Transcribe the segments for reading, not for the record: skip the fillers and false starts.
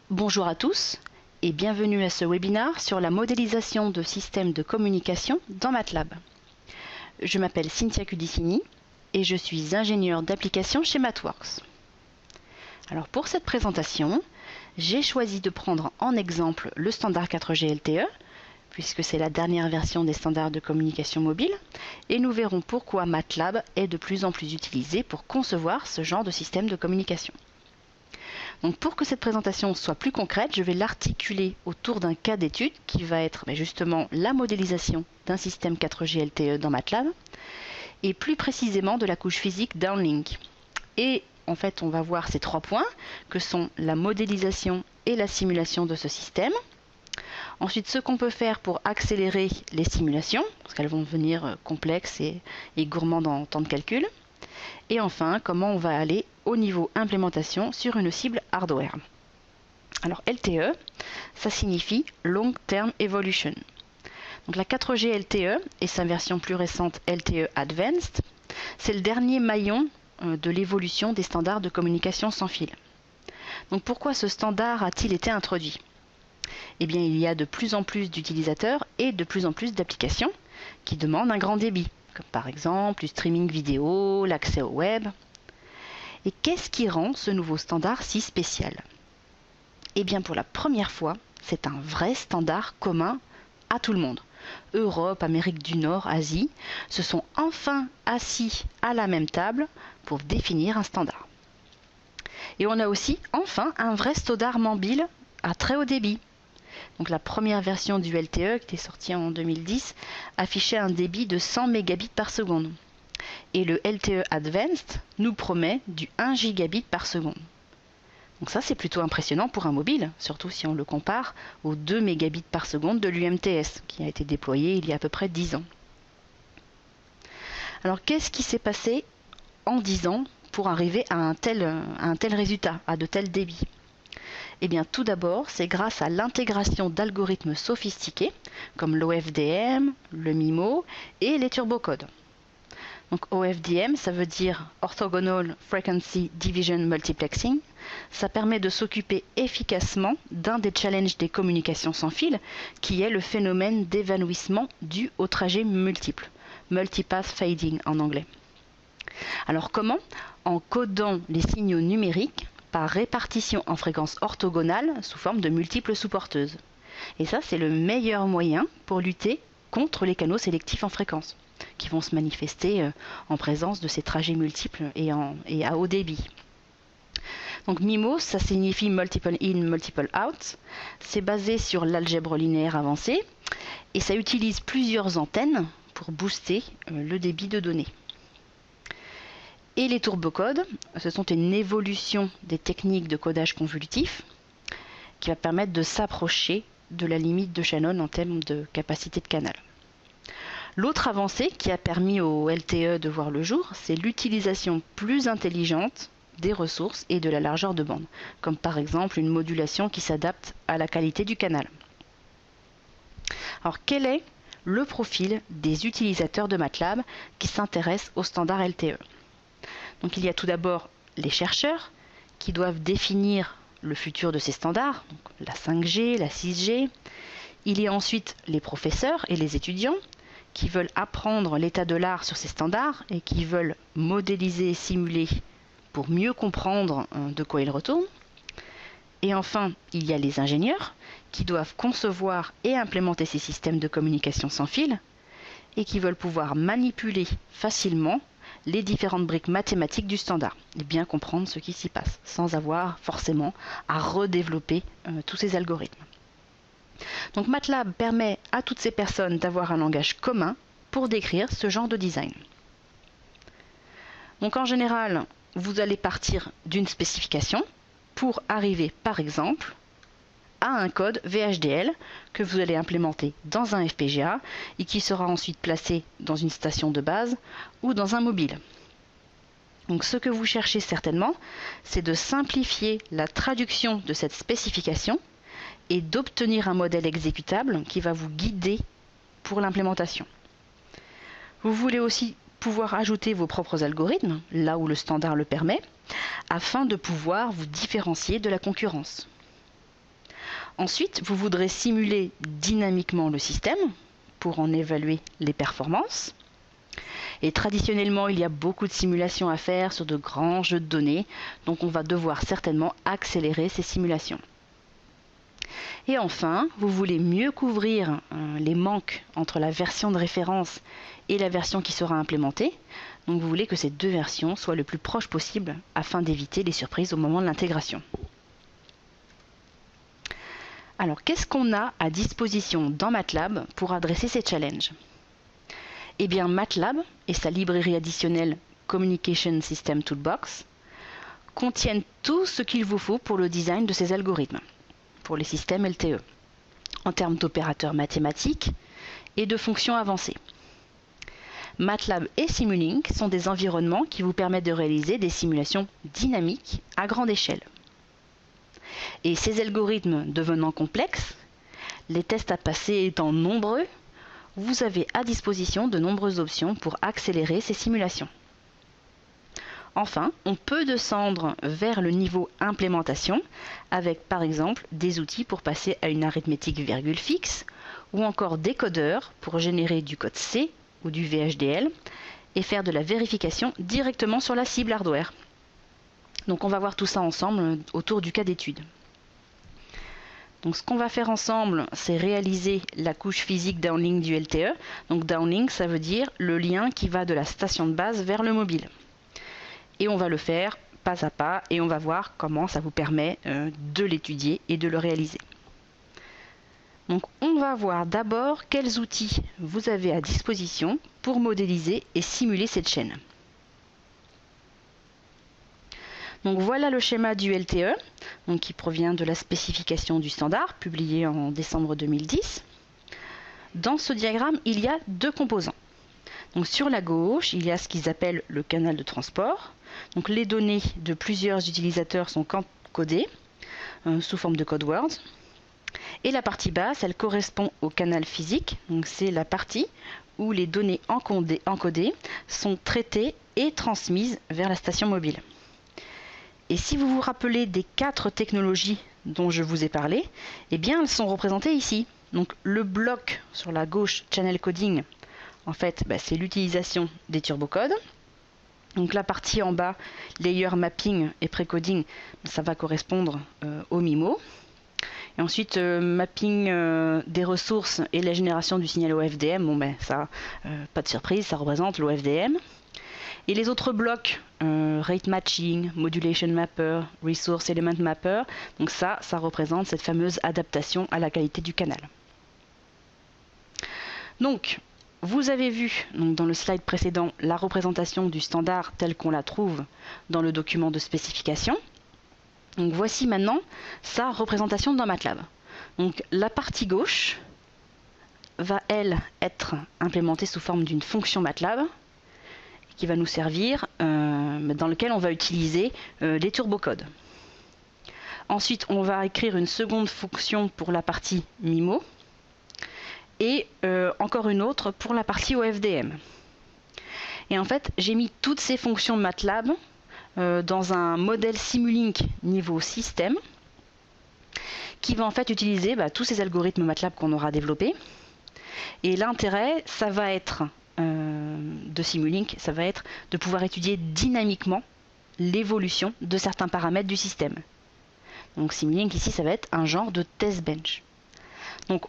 Bonjour à tous et bienvenue à ce webinaire sur la modélisation de systèmes de communication dans MATLAB. Je m'appelle Cynthia Cudicini et je suis ingénieure d'application chez Mathworks. Alors pour cette présentation, j'ai choisi de prendre en exemple le standard 4G LTE, puisque c'est la dernière version des standards de communication mobile, et nous verrons pourquoi MATLAB est de plus en plus utilisé pour concevoir ce genre de système de communication. Donc pour que cette présentation soit plus concrète, je vais l'articuler autour d'un cas d'étude qui va être justement la modélisation d'un système 4G LTE dans MATLAB et plus précisément de la couche physique downlink. Et en fait, on va voir ces trois points que sont la modélisation et la simulation de ce système. Ensuite, ce qu'on peut faire pour accélérer les simulations, parce qu'elles vont devenir complexes et gourmandes en temps de calcul. Et enfin, comment on va aller au niveau implémentation sur une cible hardware. Alors LTE, ça signifie Long Term Evolution. Donc la 4G LTE et sa version plus récente LTE Advanced, c'est le dernier maillon de l'évolution des standards de communication sans fil. Donc pourquoi ce standard a-t-il été introduit? Eh bien, il y a de plus en plus d'utilisateurs et de plus en plus d'applications qui demandent un grand débit, comme par exemple le streaming vidéo, l'accès au web. Et qu'est-ce qui rend ce nouveau standard si spécial? Eh bien, pour la première fois, c'est un vrai standard commun à tout le monde. Europe, Amérique du Nord, Asie se sont enfin assis à la même table pour définir un standard. Et on a aussi enfin un vrai standard mobile à très haut débit. Donc la première version du LTE, qui est sortie en 2010, affichait un débit de 100 mégabits par seconde. Et le LTE Advanced nous promet du 1 gigabit par seconde. Donc ça, c'est plutôt impressionnant pour un mobile, surtout si on le compare aux 2 mégabits par seconde de l'UMTS, qui a été déployé il y a à peu près 10 ans. Alors qu'est-ce qui s'est passé en 10 ans pour arriver à un tel résultat, à de tels débits? Eh bien, tout d'abord, c'est grâce à l'intégration d'algorithmes sophistiqués, comme l'OFDM, le MIMO et les turbocodes. Donc OFDM, ça veut dire Orthogonal Frequency Division Multiplexing. Ça permet de s'occuper efficacement d'un des challenges des communications sans fil, qui est le phénomène d'évanouissement dû au trajet multiple, multipath fading en anglais. Alors comment? En codant les signaux numériques par répartition en fréquences orthogonales sous forme de multiples sous-porteuses. Et ça, c'est le meilleur moyen pour lutter contre les canaux sélectifs en fréquence, qui vont se manifester en présence de ces trajets multiples et à haut débit. Donc MIMO, ça signifie Multiple In, Multiple Out. C'est basé sur l'algèbre linéaire avancée et ça utilise plusieurs antennes pour booster le débit de données. Et les turbocodes, ce sont une évolution des techniques de codage convolutif qui va permettre de s'approcher de la limite de Shannon en termes de capacité de canal. L'autre avancée qui a permis au LTE de voir le jour, c'est l'utilisation plus intelligente des ressources et de la largeur de bande, comme par exemple une modulation qui s'adapte à la qualité du canal. Alors quel est le profil des utilisateurs de MATLAB qui s'intéressent au standard LTE? Donc il y a tout d'abord les chercheurs qui doivent définir le futur de ces standards, donc la 5G, la 6G. Il y a ensuite les professeurs et les étudiants qui veulent apprendre l'état de l'art sur ces standards et qui veulent modéliser et simuler pour mieux comprendre de quoi ils retournent. Et enfin, il y a les ingénieurs qui doivent concevoir et implémenter ces systèmes de communication sans fil et qui veulent pouvoir manipuler facilement les différentes briques mathématiques du standard et bien comprendre ce qui s'y passe sans avoir forcément à redévelopper tous ces algorithmes. Donc MATLAB permet à toutes ces personnes d'avoir un langage commun pour décrire ce genre de design. Donc en général, vous allez partir d'une spécification pour arriver par exemple à un code VHDL que vous allez implémenter dans un FPGA et qui sera ensuite placé dans une station de base ou dans un mobile. Donc ce que vous cherchez certainement, c'est de simplifier la traduction de cette spécification et d'obtenir un modèle exécutable qui va vous guider pour l'implémentation. Vous voulez aussi pouvoir ajouter vos propres algorithmes, là où le standard le permet, afin de pouvoir vous différencier de la concurrence. Ensuite, vous voudrez simuler dynamiquement le système pour en évaluer les performances. Et traditionnellement, il y a beaucoup de simulations à faire sur de grands jeux de données, donc on va devoir certainement accélérer ces simulations. Et enfin, vous voulez mieux couvrir les manques entre la version de référence et la version qui sera implémentée. Donc vous voulez que ces deux versions soient le plus proches possible afin d'éviter les surprises au moment de l'intégration. Alors, qu'est-ce qu'on a à disposition dans MATLAB pour adresser ces challenges? Eh bien, MATLAB et sa librairie additionnelle Communication System Toolbox contiennent tout ce qu'il vous faut pour le design de ces algorithmes, pour les systèmes LTE, en termes d'opérateurs mathématiques et de fonctions avancées. MATLAB et Simulink sont des environnements qui vous permettent de réaliser des simulations dynamiques à grande échelle. Et ces algorithmes devenant complexes, les tests à passer étant nombreux, vous avez à disposition de nombreuses options pour accélérer ces simulations. Enfin, on peut descendre vers le niveau implémentation avec par exemple des outils pour passer à une arithmétique virgule fixe ou encore des codeurs pour générer du code C ou du VHDL et faire de la vérification directement sur la cible hardware. Donc on va voir tout ça ensemble autour du cas d'étude. Donc ce qu'on va faire ensemble, c'est réaliser la couche physique downlink du LTE. Donc downlink, ça veut dire le lien qui va de la station de base vers le mobile. Et on va le faire pas à pas et on va voir comment ça vous permet de l'étudier et de le réaliser. Donc on va voir d'abord quels outils vous avez à disposition pour modéliser et simuler cette chaîne. Donc voilà le schéma du LTE, donc qui provient de la spécification du standard, publiée en décembre 2010. Dans ce diagramme, il y a deux composants. Donc sur la gauche, il y a ce qu'ils appellent le canal de transport. Donc les données de plusieurs utilisateurs sont encodées sous forme de code words. Et la partie basse, elle correspond au canal physique. Donc c'est la partie où les données encodées sont traitées et transmises vers la station mobile. Et si vous vous rappelez des 4 technologies dont je vous ai parlé, eh bien elles sont représentées ici. Donc le bloc sur la gauche, channel coding, en fait, c'est l'utilisation des turbocodes. Donc la partie en bas, layer mapping et précoding, ça va correspondre au MIMO. Et ensuite, mapping des ressources et la génération du signal OFDM, ça, pas de surprise, ça représente l'OFDM. Et les autres blocs, rate matching, modulation mapper, resource element mapper, donc ça représente cette fameuse adaptation à la qualité du canal. Donc, vous avez vu dans le slide précédent la représentation du standard tel qu'on la trouve dans le document de spécification. Donc voici maintenant sa représentation dans MATLAB. Donc la partie gauche va, elle, être implémentée sous forme d'une fonction MATLAB qui va nous servir, dans lequel on va utiliser les turbocodes. Ensuite, on va écrire une seconde fonction pour la partie MIMO et encore une autre pour la partie OFDM. Et en fait, j'ai mis toutes ces fonctions MATLAB dans un modèle Simulink niveau système qui va en fait utiliser tous ces algorithmes MATLAB qu'on aura développés. Et l'intérêt, ça va être de Simulink, ça va être de pouvoir étudier dynamiquement l'évolution de certains paramètres du système. Donc Simulink ici, ça va être un genre de test bench. Donc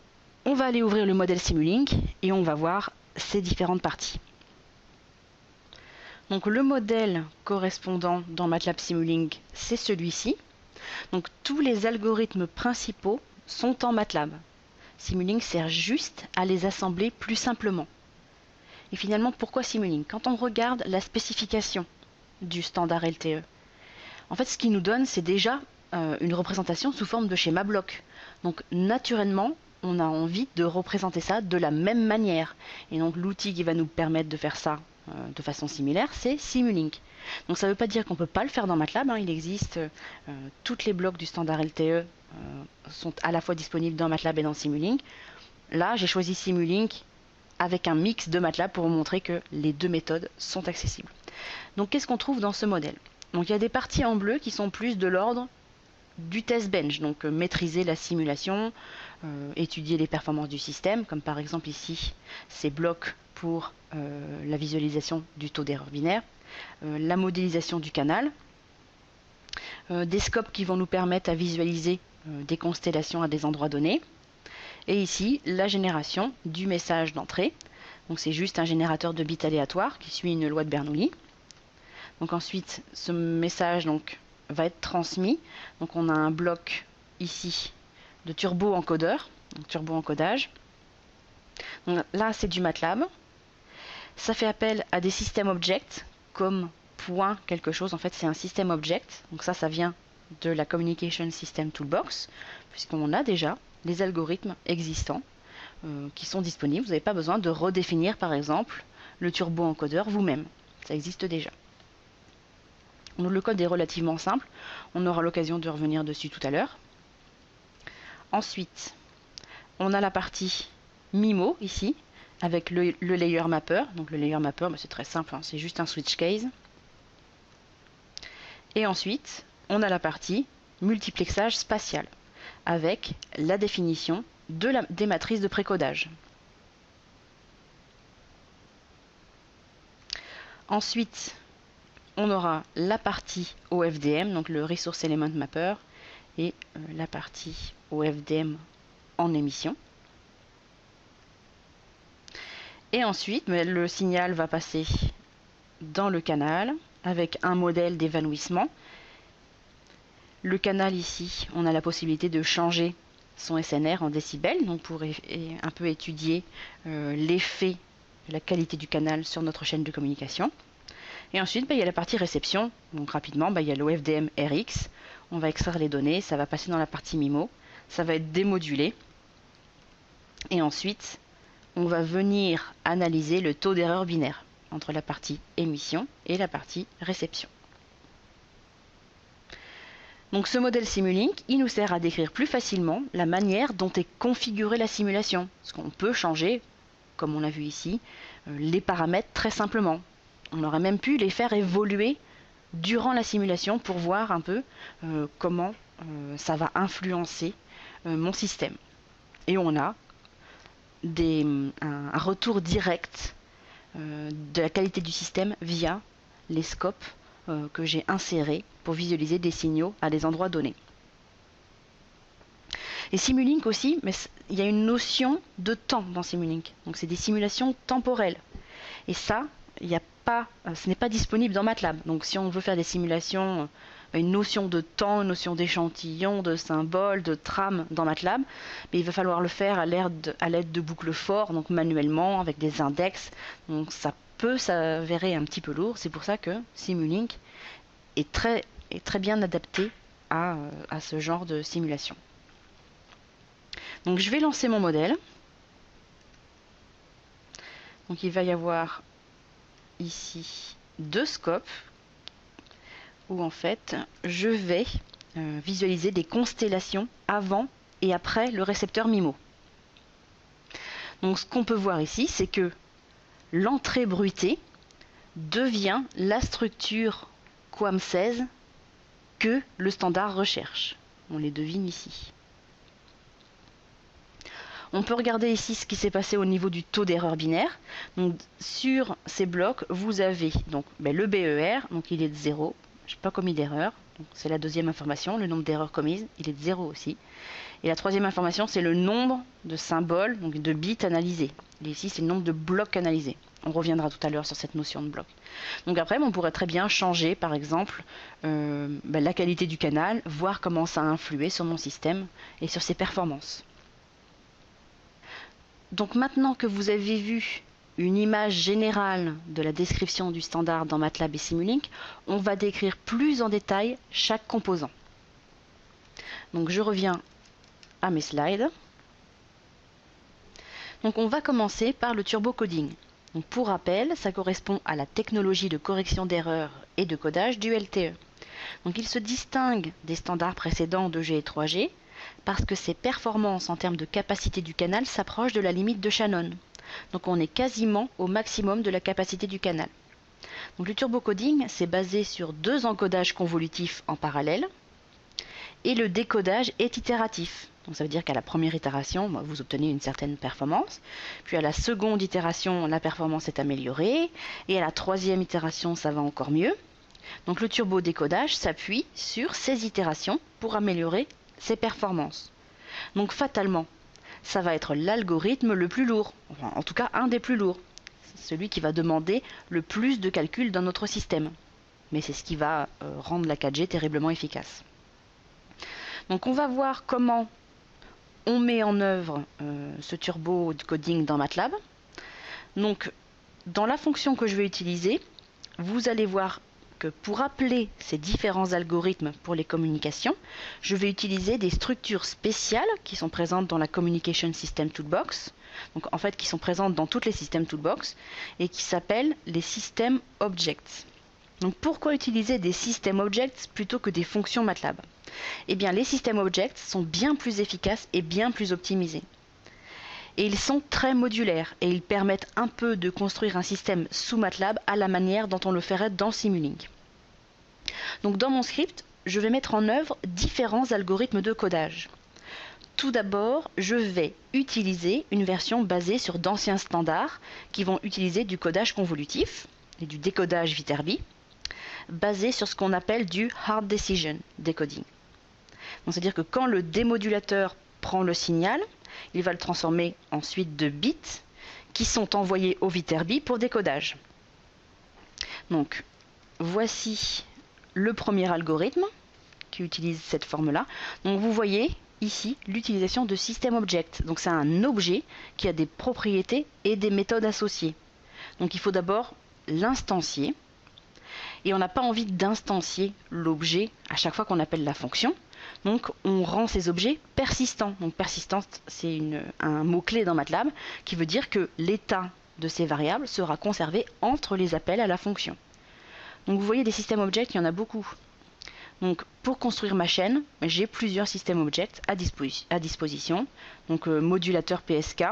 on va aller ouvrir le modèle Simulink et on va voir ces différentes parties. Donc le modèle correspondant dans MATLAB Simulink, c'est celui-ci. Donc tous les algorithmes principaux sont en MATLAB. Simulink sert juste à les assembler plus simplement. Et finalement, pourquoi Simulink? Quand on regarde la spécification du standard LTE, en fait, ce qu'il nous donne, c'est déjà une représentation sous forme de schéma bloc. Donc, naturellement, on a envie de représenter ça de la même manière. Et donc, l'outil qui va nous permettre de faire ça de façon similaire, c'est Simulink. Donc, ça ne veut pas dire qu'on ne peut pas le faire dans MATLAB. Il existe, tous les blocs du standard LTE sont à la fois disponibles dans MATLAB et dans Simulink. Là, j'ai choisi Simulink avec un mix de MATLAB pour vous montrer que les deux méthodes sont accessibles. Donc qu'est-ce qu'on trouve dans ce modèle? Donc il y a des parties en bleu qui sont plus de l'ordre du test bench, donc maîtriser la simulation, étudier les performances du système, comme par exemple ici ces blocs pour la visualisation du taux d'erreur binaire, la modélisation du canal, des scopes qui vont nous permettre à visualiser des constellations à des endroits donnés, et ici la génération du message d'entrée. Donc c'est juste un générateur de bits aléatoires qui suit une loi de Bernoulli. Donc ensuite ce message va être transmis. Donc on a un bloc ici de turbo-encodeur, donc turbo-encodage. Donc là c'est du MATLAB. Ça fait appel à des systèmes objects comme point quelque chose. En fait c'est un système object. Donc ça vient de la Communication System Toolbox, puisqu'on a déjà les algorithmes existants qui sont disponibles. Vous n'avez pas besoin de redéfinir par exemple le turbo-encodeur vous-même. Ça existe déjà. Donc, le code est relativement simple. On aura l'occasion de revenir dessus tout à l'heure. Ensuite, on a la partie MIMO ici, avec le layer mapper. Donc le layer mapper, c'est très simple, hein, c'est juste un switch case. Et ensuite, on a la partie multiplexage spatial, avec la définition des matrices de précodage. Ensuite, on aura la partie OFDM, donc le Resource Element Mapper, et la partie OFDM en émission. Et ensuite, le signal va passer dans le canal avec un modèle d'évanouissement. Le canal ici, on a la possibilité de changer son SNR en décibels, donc pour un peu étudier l'effet de la qualité du canal sur notre chaîne de communication. Et ensuite, il y a la partie réception. Donc rapidement, il y a l'OFDM RX. On va extraire les données, ça va passer dans la partie MIMO. Ça va être démodulé. Et ensuite, on va venir analyser le taux d'erreur binaire entre la partie émission et la partie réception. Donc ce modèle Simulink, il nous sert à décrire plus facilement la manière dont est configurée la simulation. Parce qu'on peut changer, comme on l'a vu ici, les paramètres très simplement. On aurait même pu les faire évoluer durant la simulation pour voir un peu comment ça va influencer mon système. Et on a un retour direct de la qualité du système via les scopes que j'ai insérés pour visualiser des signaux à des endroits donnés. Et Simulink aussi, mais il y a une notion de temps dans Simulink. Donc c'est des simulations temporelles. Et ça, ce n'est pas disponible dans MATLAB. Donc si on veut faire des simulations, une notion de temps, une notion d'échantillon, de symbole, de trame dans MATLAB, mais il va falloir le faire à l'aide de boucles for, donc manuellement, avec des index. Donc ça peut s'avérer un petit peu lourd. C'est pour ça que Simulink est très bien adapté à ce genre de simulation. Donc je vais lancer mon modèle. Donc il va y avoir ici 2 scopes où en fait je vais visualiser des constellations avant et après le récepteur MIMO. Donc ce qu'on peut voir ici, c'est que l'entrée bruitée devient la structure QAM16 que le standard recherche. On les devine ici. On peut regarder ici ce qui s'est passé au niveau du taux d'erreur binaire. Donc, sur ces blocs, vous avez donc, le BER, donc il est de 0. Je n'ai pas commis d'erreur. C'est la deuxième information. Le nombre d'erreurs commises, il est de 0 aussi. Et la troisième information, c'est le nombre de symboles, donc de bits analysés. Et ici, c'est le nombre de blocs analysés. On reviendra tout à l'heure sur cette notion de bloc. Donc après, on pourrait très bien changer, par exemple, la qualité du canal, voir comment ça a influé sur mon système et sur ses performances. Donc maintenant que vous avez vu une image générale de la description du standard dans MATLAB et Simulink, on va décrire plus en détail chaque composant. Donc je reviens à mes slides. Donc on va commencer par le turbo coding. Donc pour rappel, ça correspond à la technologie de correction d'erreurs et de codage du LTE. Donc il se distingue des standards précédents 2G et 3G parce que ses performances en termes de capacité du canal s'approchent de la limite de Shannon. Donc on est quasiment au maximum de la capacité du canal. Donc le turbocoding, c'est basé sur 2 encodages convolutifs en parallèle Et le décodage est itératif. Donc ça veut dire qu'à la première itération, vous obtenez une certaine performance. Puis à la seconde itération, la performance est améliorée. Et à la troisième itération, ça va encore mieux. Donc le turbo-décodage s'appuie sur ces itérations pour améliorer ses performances. Donc fatalement, ça va être l'algorithme le plus lourd, enfin, en tout cas un des plus lourds, celui qui va demander le plus de calculs dans notre système. Mais c'est ce qui va rendre la 4G terriblement efficace. Donc on va voir comment on met en œuvre ce turbo coding dans MATLAB. Donc dans la fonction que je vais utiliser, vous allez voir que pour appeler ces différents algorithmes pour les communications, je vais utiliser des structures spéciales qui sont présentes dans la Communication System Toolbox, donc en fait qui sont présentes dans toutes les systèmes Toolbox et qui s'appellent les System Objects. Donc pourquoi utiliser des System Objects plutôt que des fonctions MATLAB? Eh bien les System Objects sont bien plus efficaces et bien plus optimisés. Et ils sont très modulaires et ils permettent un peu de construire un système sous MATLAB à la manière dont on le ferait dans Simulink. Donc dans mon script, je vais mettre en œuvre différents algorithmes de codage. Tout d'abord, je vais utiliser une version basée sur d'anciens standards qui vont utiliser du codage convolutif et du décodage Viterbi, basé sur ce qu'on appelle du hard decision decoding. C'est-à-dire que quand le démodulateur prend le signal, il va le transformer ensuite de bits qui sont envoyés au Viterbi pour décodage. Donc, voici le premier algorithme qui utilise cette forme-là. Donc, vous voyez ici l'utilisation de System Object. Donc, c'est un objet qui a des propriétés et des méthodes associées. Donc, il faut d'abord l'instancier. Et on n'a pas envie d'instancier l'objet à chaque fois qu'on appelle la fonction. Donc on rend ces objets persistants. Donc persistant, c'est un mot-clé dans MATLAB qui veut dire que l'état de ces variables sera conservé entre les appels à la fonction. Donc vous voyez des systèmes objects, il y en a beaucoup. Donc pour construire ma chaîne, j'ai plusieurs systèmes objects à disposition. Donc modulateur PSK,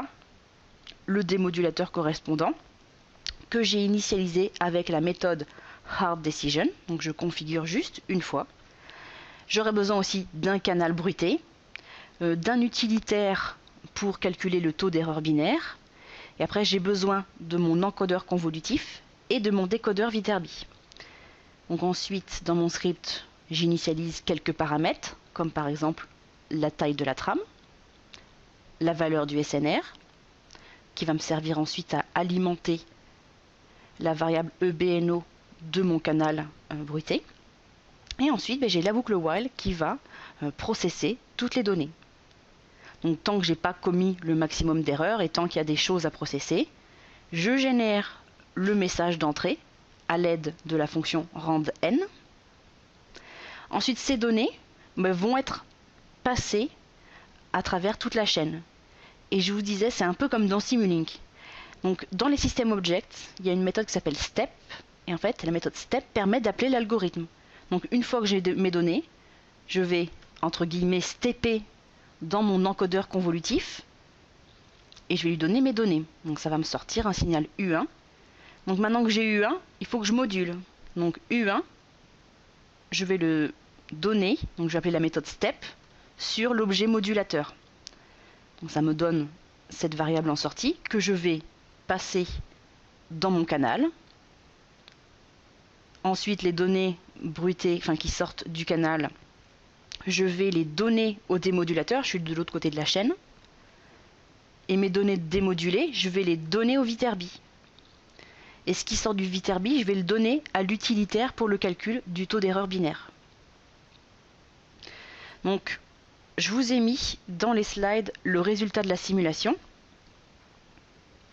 le démodulateur correspondant, que j'ai initialisé avec la méthode hard decision. Donc je configure juste une fois. J'aurai besoin aussi d'un canal bruité, d'un utilitaire pour calculer le taux d'erreur binaire. Et après, j'ai besoin de mon encodeur convolutif et de mon décodeur Viterbi. Donc ensuite, dans mon script, j'initialise quelques paramètres, comme par exemple la taille de la trame, la valeur du SNR, qui va me servir ensuite à alimenter la variable EBNO de mon canal bruité. Et ensuite, j'ai la boucle while qui va processer toutes les données. Donc tant que je n'ai pas commis le maximum d'erreurs et tant qu'il y a des choses à processer, je génère le message d'entrée à l'aide de la fonction rand_n. Ensuite, ces données vont être passées à travers toute la chaîne. Et je vous disais, c'est un peu comme dans Simulink. Donc dans les systèmes objects, il y a une méthode qui s'appelle step. Et en fait, la méthode step permet d'appeler l'algorithme. Donc une fois que j'ai mes données, je vais, entre guillemets, stepper dans mon encodeur convolutif et je vais lui donner mes données. Donc ça va me sortir un signal U1. Donc maintenant que j'ai U1, il faut que je module. Donc U1, je vais le donner, donc je vais appeler la méthode step, sur l'objet modulateur. Donc ça me donne cette variable en sortie que je vais passer dans mon canal. Ensuite, les données bruitées, qui sortent du canal, je vais les donner au démodulateur, je suis de l'autre côté de la chaîne. Et mes données démodulées, je vais les donner au Viterbi. Et ce qui sort du Viterbi, je vais le donner à l'utilitaire pour le calcul du taux d'erreur binaire. Donc, je vous ai mis dans les slides le résultat de la simulation.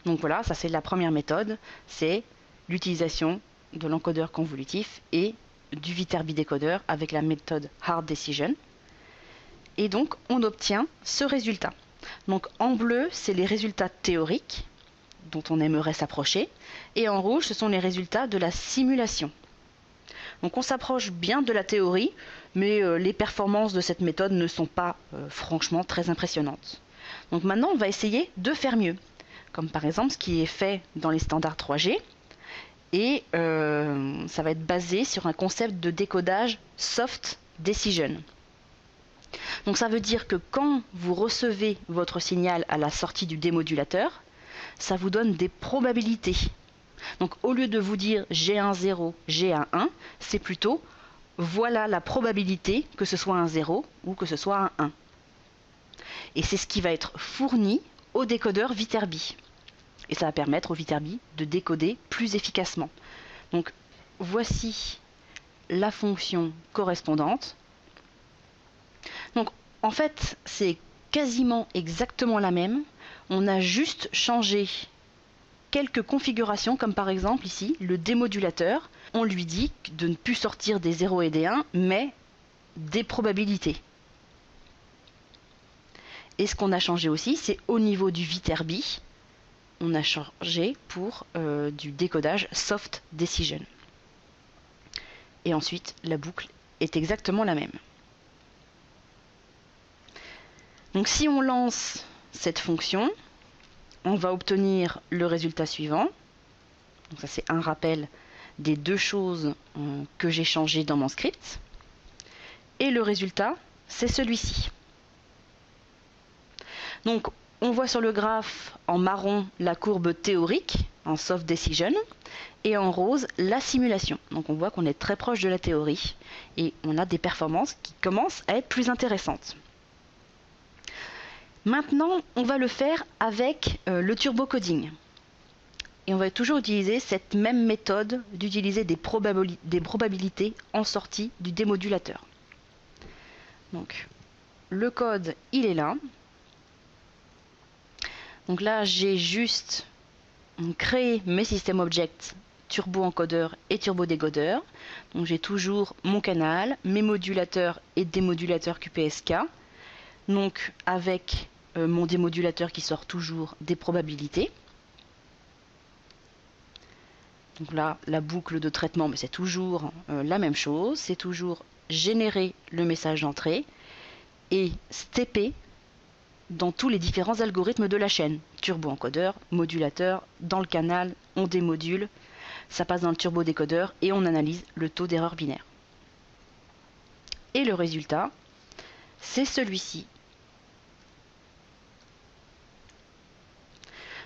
Donc voilà, ça c'est la première méthode, c'est l'utilisation de l'encodeur convolutif et du Viterbi décodeur avec la méthode hard decision. Et donc on obtient ce résultat. Donc en bleu, c'est les résultats théoriques dont on aimerait s'approcher, et en rouge, ce sont les résultats de la simulation. Donc on s'approche bien de la théorie, mais les performances de cette méthode ne sont pas franchement très impressionnantes. Donc maintenant, on va essayer de faire mieux, comme par exemple ce qui est fait dans les standards 3G, et ça va être basé sur un concept de décodage soft decision. Donc ça veut dire que quand vous recevez votre signal à la sortie du démodulateur, ça vous donne des probabilités. Donc au lieu de vous dire j'ai un 0, j'ai un 1, c'est plutôt voilà la probabilité que ce soit un 0 ou que ce soit un 1. Et c'est ce qui va être fourni au décodeur Viterbi. Et ça va permettre au Viterbi de décoder plus efficacement. Donc voici la fonction correspondante. Donc en fait c'est quasiment exactement la même. On a juste changé quelques configurations, comme par exemple ici le démodulateur. On lui dit de ne plus sortir des 0 et des 1, mais des probabilités. Et ce qu'on a changé aussi, c'est au niveau du Viterbi, on a changé pour du décodage Soft Decision. Et ensuite, la boucle est exactement la même. Donc si on lance cette fonction, on va obtenir le résultat suivant. Donc ça c'est un rappel des deux choses que j'ai changées dans mon script. Et le résultat, c'est celui-ci. Donc on voit sur le graphe en marron la courbe théorique en Soft Decision et en rose la simulation. Donc on voit qu'on est très proche de la théorie et on a des performances qui commencent à être plus intéressantes. Maintenant, on va le faire avec le turbocoding. Et on va toujours utiliser cette même méthode d'utiliser des probabilités en sortie du démodulateur. Donc, le code, il est là. Donc là, j'ai juste créé mes systèmes objects turbo-encodeur et turbo-décodeur. Donc j'ai toujours mon canal, mes modulateurs et démodulateurs QPSK. Donc avec mon démodulateur qui sort toujours des probabilités. Donc là, la boucle de traitement, mais c'est toujours la même chose. C'est toujours générer le message d'entrée et stepper dans tous les différents algorithmes de la chaîne. Turbo-encodeur, modulateur, dans le canal, on démodule, ça passe dans le turbo-décodeur et on analyse le taux d'erreur binaire. Et le résultat, c'est celui-ci.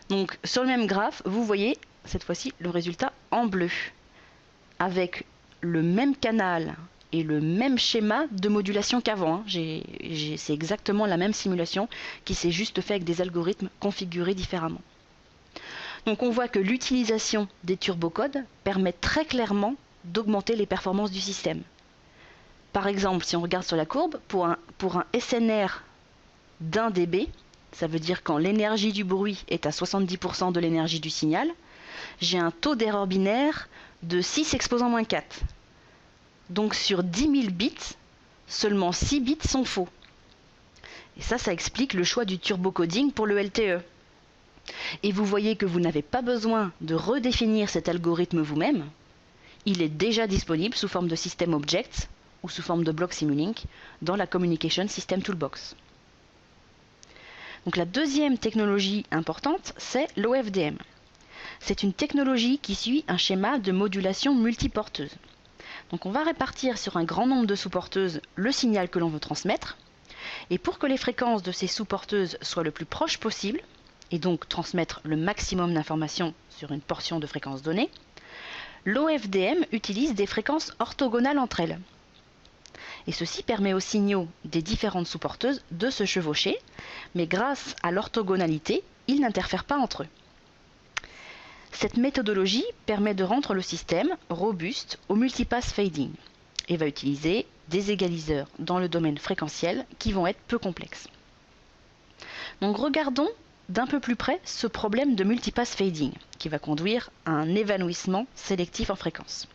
Donc sur le même graphe, vous voyez cette fois-ci le résultat en bleu, avec le même canal et le même schéma de modulation qu'avant. C'est exactement la même simulation qui s'est juste fait avec des algorithmes configurés différemment. Donc on voit que l'utilisation des turbocodes permet très clairement d'augmenter les performances du système. Par exemple, si on regarde sur la courbe, pour un SNR d'1 dB, ça veut dire quand l'énergie du bruit est à 70% de l'énergie du signal, j'ai un taux d'erreur binaire de 6 exposant moins 4. Donc sur 10 000 bits, seulement 6 bits sont faux. Et ça explique le choix du turbocoding pour le LTE. Et vous voyez que vous n'avez pas besoin de redéfinir cet algorithme vous-même. Il est déjà disponible sous forme de système objects ou sous forme de block Simulink dans la Communication System Toolbox. Donc la deuxième technologie importante, c'est l'OFDM. C'est une technologie qui suit un schéma de modulation multiporteuse. Donc on va répartir sur un grand nombre de sous-porteuses le signal que l'on veut transmettre. Et pour que les fréquences de ces sous-porteuses soient le plus proches possible, et donc transmettre le maximum d'informations sur une portion de fréquence donnée, l'OFDM utilise des fréquences orthogonales entre elles. Et ceci permet aux signaux des différentes sous-porteuses de se chevaucher, mais grâce à l'orthogonalité, ils n'interfèrent pas entre eux. Cette méthodologie permet de rendre le système robuste au multipass fading et va utiliser des égaliseurs dans le domaine fréquentiel qui vont être peu complexes. Donc regardons d'un peu plus près ce problème de multipass fading qui va conduire à un évanouissement sélectif en fréquence.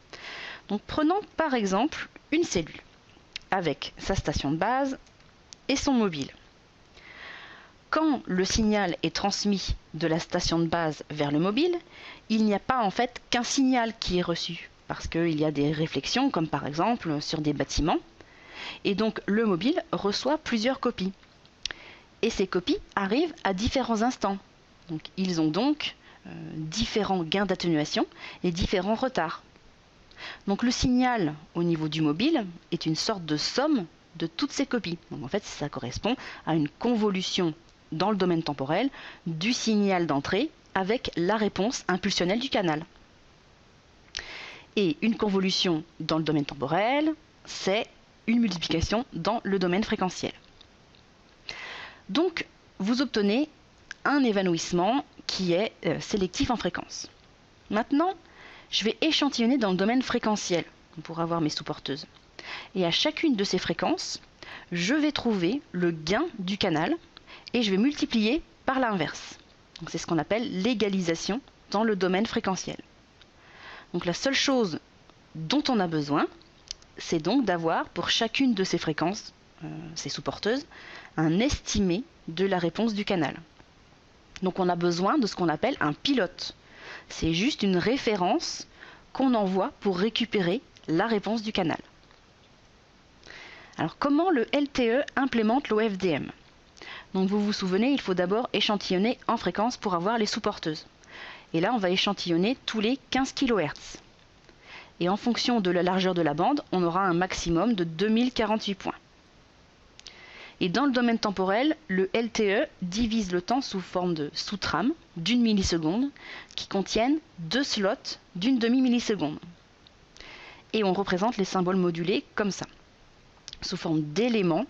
Donc prenons par exemple une cellule avec sa station de base et son mobile. Quand le signal est transmis de la station de base vers le mobile, il n'y a pas en fait qu'un signal qui est reçu, parce qu'il y a des réflexions, comme par exemple sur des bâtiments, et donc le mobile reçoit plusieurs copies. Et ces copies arrivent à différents instants. Donc, ils ont donc différents gains d'atténuation et différents retards. Donc le signal au niveau du mobile est une sorte de somme de toutes ces copies. Donc en fait, ça correspond à une convolution dans le domaine temporel du signal d'entrée avec la réponse impulsionnelle du canal. Et une convolution dans le domaine temporel, c'est une multiplication dans le domaine fréquentiel. Donc, vous obtenez un évanouissement qui est sélectif en fréquence. Maintenant, je vais échantillonner dans le domaine fréquentiel pour avoir mes sous-porteuses. Et à chacune de ces fréquences, je vais trouver le gain du canal et je vais multiplier par l'inverse. C'est ce qu'on appelle l'égalisation dans le domaine fréquentiel. Donc la seule chose dont on a besoin, c'est donc d'avoir pour chacune de ces fréquences, ces sous-porteuses, un estimé de la réponse du canal. Donc on a besoin de ce qu'on appelle un pilote. C'est juste une référence qu'on envoie pour récupérer la réponse du canal. Alors comment le LTE implémente l'OFDM? Donc vous vous souvenez, il faut d'abord échantillonner en fréquence pour avoir les sous-porteuses. Et là, on va échantillonner tous les 15 kHz. Et en fonction de la largeur de la bande, on aura un maximum de 2048 points. Et dans le domaine temporel, le LTE divise le temps sous forme de sous-trames d'1 milliseconde qui contiennent 2 slots d'une demi-milliseconde. Et on représente les symboles modulés comme ça, sous forme d'éléments,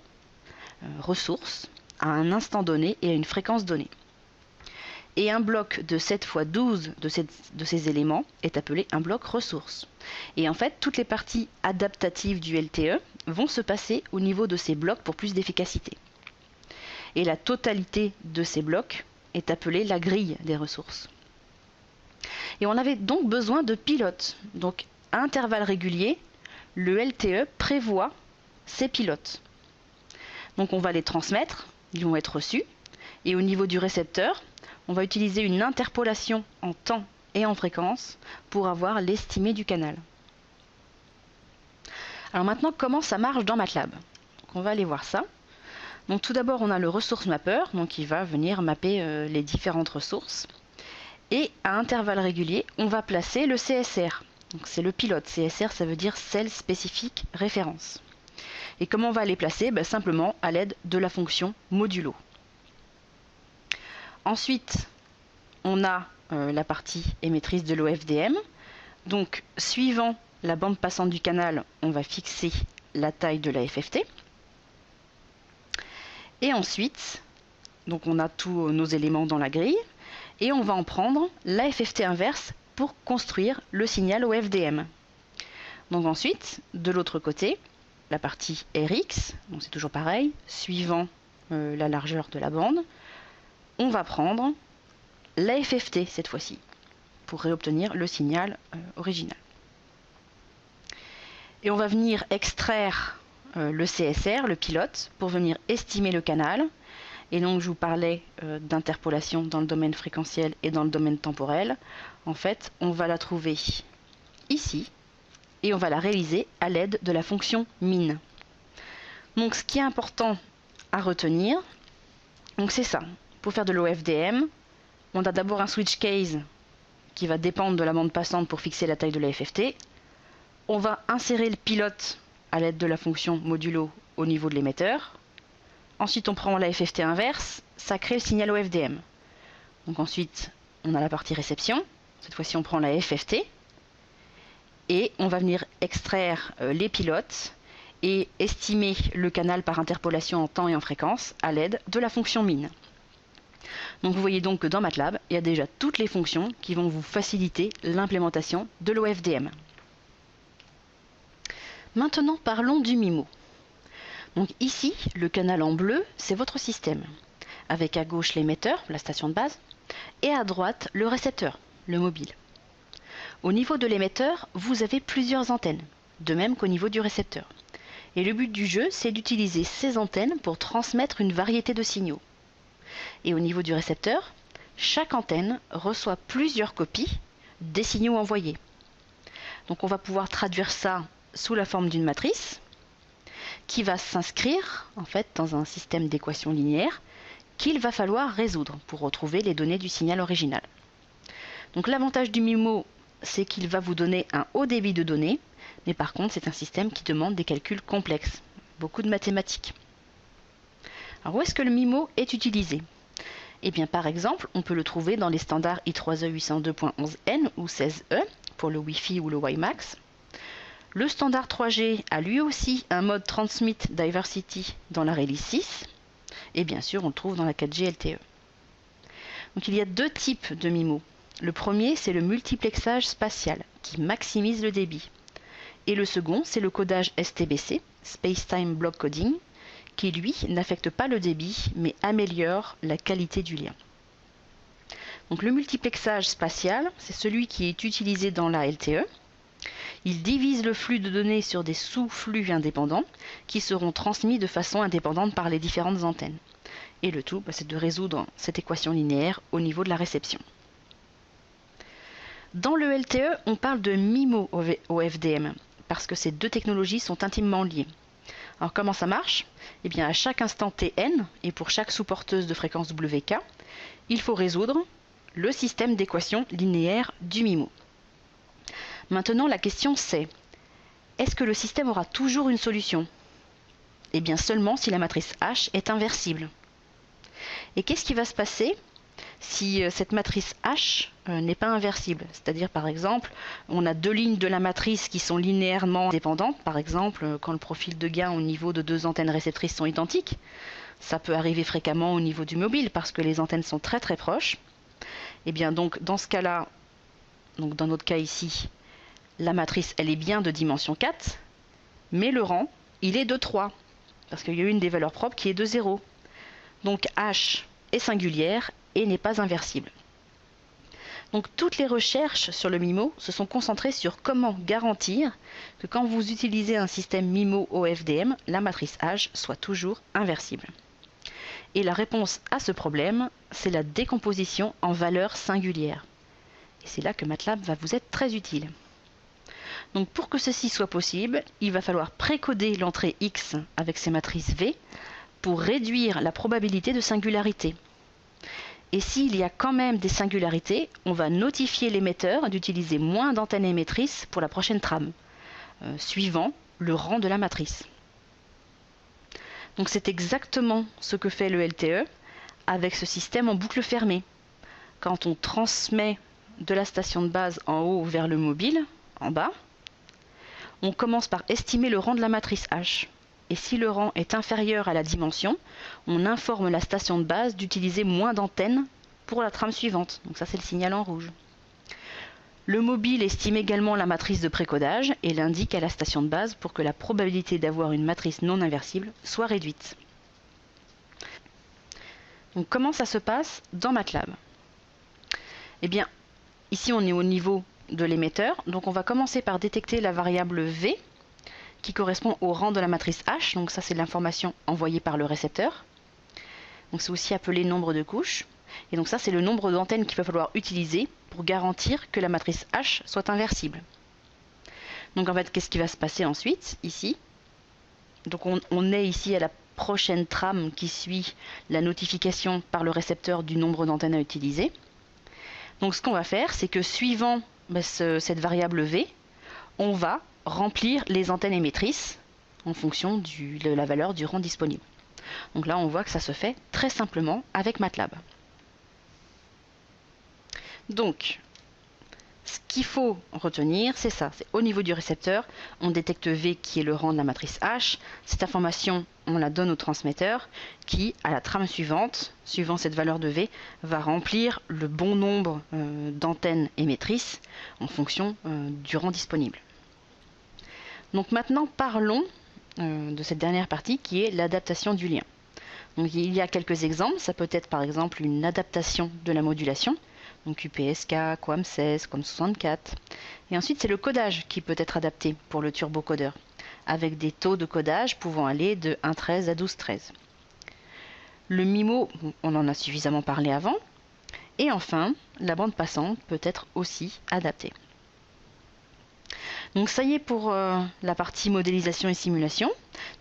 ressources, à un instant donné et à une fréquence donnée. Et un bloc de 7 x 12 de ces éléments est appelé un bloc ressource. Et en fait, toutes les parties adaptatives du LTE vont se passer au niveau de ces blocs pour plus d'efficacité. Et la totalité de ces blocs est appelée la grille des ressources. Et on avait donc besoin de pilotes. Donc, à intervalles réguliers, le LTE prévoit ces pilotes. Donc on va les transmettre, ils vont être reçus, et au niveau du récepteur, on va utiliser une interpolation en temps et en fréquence pour avoir l'estimé du canal. Alors maintenant, comment ça marche dans MATLAB? Donc on va aller voir ça. Donc tout d'abord, on a le ressource mapper, donc qui va venir mapper les différentes ressources. Et à intervalles réguliers, on va placer le CSR. Donc c'est le pilote. CSR, ça veut dire Cell Specific Reference. Et comment on va les placer? Simplement à l'aide de la fonction modulo. Ensuite, on a la partie émettrice de l'OFDM. Donc, suivant la bande passante du canal, on va fixer la taille de la FFT. Et ensuite, donc on a tous nos éléments dans la grille. Et on va en prendre la FFT inverse pour construire le signal OFDM. Donc ensuite, de l'autre côté, la partie RX, donc c'est toujours pareil, suivant la largeur de la bande, on va prendre la FFT cette fois-ci, pour réobtenir le signal original. Et on va venir extraire le CSR, le pilote, pour venir estimer le canal. Et donc je vous parlais d'interpolation dans le domaine fréquentiel et dans le domaine temporel. En fait, on va la trouver ici, et on va la réaliser à l'aide de la fonction min. Donc ce qui est important à retenir, c'est ça. Pour faire de l'OFDM, on a d'abord un switch case qui va dépendre de la bande passante pour fixer la taille de la FFT. On va insérer le pilote à l'aide de la fonction modulo au niveau de l'émetteur. Ensuite, on prend la FFT inverse, ça crée le signal OFDM. Donc ensuite, on a la partie réception. Cette fois-ci, on prend la FFT. Et on va venir extraire les pilotes et estimer le canal par interpolation en temps et en fréquence à l'aide de la fonction min. Donc vous voyez donc que dans MATLAB, il y a déjà toutes les fonctions qui vont vous faciliter l'implémentation de l'OFDM. Maintenant, parlons du MIMO. Donc ici, le canal en bleu, c'est votre système, avec à gauche l'émetteur, la station de base, et à droite le récepteur, le mobile. Au niveau de l'émetteur, vous avez plusieurs antennes, de même qu'au niveau du récepteur. Et le but du jeu, c'est d'utiliser ces antennes pour transmettre une variété de signaux. Et au niveau du récepteur, chaque antenne reçoit plusieurs copies des signaux envoyés. Donc on va pouvoir traduire ça sous la forme d'une matrice qui va s'inscrire en fait dans un système d'équations linéaires qu'il va falloir résoudre pour retrouver les données du signal original. Donc l'avantage du MIMO, c'est qu'il va vous donner un haut débit de données, mais par contre c'est un système qui demande des calculs complexes. beaucoup de mathématiques. Alors où est-ce que le MIMO est utilisé? Eh bien par exemple, on peut le trouver dans les standards I3E 802.11n ou 16e pour le Wi-Fi ou le WiMAX. Le standard 3G a lui aussi un mode Transmit Diversity dans la release 6. Et bien sûr, on le trouve dans la 4G LTE. Donc il y a deux types de MIMO. Le premier, c'est le multiplexage spatial, qui maximise le débit. Et le second, c'est le codage STBC, Space-Time Block Coding, qui lui n'affecte pas le débit, mais améliore la qualité du lien. Donc le multiplexage spatial, c'est celui qui est utilisé dans la LTE. Il divise le flux de données sur des sous-flux indépendants qui seront transmis de façon indépendante par les différentes antennes. Et le tout, c'est de résoudre cette équation linéaire au niveau de la réception. Dans le LTE, on parle de MIMO au FDM, parce que ces deux technologies sont intimement liées. Alors comment ça marche? Eh bien à chaque instant Tn, et pour chaque sous-porteuse de fréquence WK, il faut résoudre le système d'équation linéaire du MIMO. Maintenant, la question c'est, est-ce que le système aura toujours une solution? Eh bien seulement si la matrice H est inversible. Et qu'est-ce qui va se passer si cette matrice H n'est pas inversible? C'est-à-dire par exemple, on a deux lignes de la matrice qui sont linéairement dépendantes, par exemple quand le profil de gain au niveau de deux antennes réceptrices sont identiques. Ça peut arriver fréquemment au niveau du mobile parce que les antennes sont très très proches. Et bien donc dans ce cas-là, donc dans notre cas ici, la matrice, elle est bien de dimension 4, mais le rang, il est de 3, parce qu'il y a une des valeurs propres qui est de 0. Donc H est singulière et n'est pas inversible. Donc toutes les recherches sur le MIMO se sont concentrées sur comment garantir que quand vous utilisez un système MIMO au FDM, la matrice H soit toujours inversible. Et la réponse à ce problème, c'est la décomposition en valeurs singulières. Et c'est là que MATLAB va vous être très utile. Donc pour que ceci soit possible, il va falloir précoder l'entrée X avec ses matrices V pour réduire la probabilité de singularité. Et s'il y a quand même des singularités, on va notifier l'émetteur d'utiliser moins d'antennes émettrices pour la prochaine trame, suivant le rang de la matrice. Donc c'est exactement ce que fait le LTE avec ce système en boucle fermée. Quand on transmet de la station de base en haut vers le mobile, en bas, on commence par estimer le rang de la matrice H. Et si le rang est inférieur à la dimension, on informe la station de base d'utiliser moins d'antennes pour la trame suivante. Donc ça, c'est le signal en rouge. Le mobile estime également la matrice de précodage et l'indique à la station de base pour que la probabilité d'avoir une matrice non inversible soit réduite. Donc comment ça se passe dans MATLAB? Eh bien, ici on est au niveau de l'émetteur, donc on va commencer par détecter la variable V qui correspond au rang de la matrice H, donc ça c'est l'information envoyée par le récepteur. Donc c'est aussi appelé nombre de couches, et donc ça c'est le nombre d'antennes qu'il va falloir utiliser pour garantir que la matrice H soit inversible. Donc en fait, qu'est-ce qui va se passer ensuite, ici? Donc on est ici à la prochaine trame qui suit la notification par le récepteur du nombre d'antennes à utiliser. Donc ce qu'on va faire, c'est que suivant cette variable V, on va remplir les antennes émettrices en fonction de la valeur du rang disponible. Donc là, on voit que ça se fait très simplement avec MATLAB. Donc, ce qu'il faut retenir, c'est ça. C'est au niveau du récepteur, on détecte V qui est le rang de la matrice H. Cette information, on la donne au transmetteur qui, à la trame suivante, suivant cette valeur de V, va remplir le bon nombre d'antennes émettrices en fonction du rang disponible. Donc maintenant, parlons de cette dernière partie qui est l'adaptation du lien. Donc il y a quelques exemples. Ça peut être par exemple une adaptation de la modulation. Donc UPSK, QAM16, QAM64. Et ensuite, c'est le codage qui peut être adapté pour le turbocodeur, avec des taux de codage pouvant aller de 1.13 à 12.13. Le MIMO, on en a suffisamment parlé avant. Et enfin, la bande passante peut être aussi adaptée. Donc ça y est pour la partie modélisation et simulation.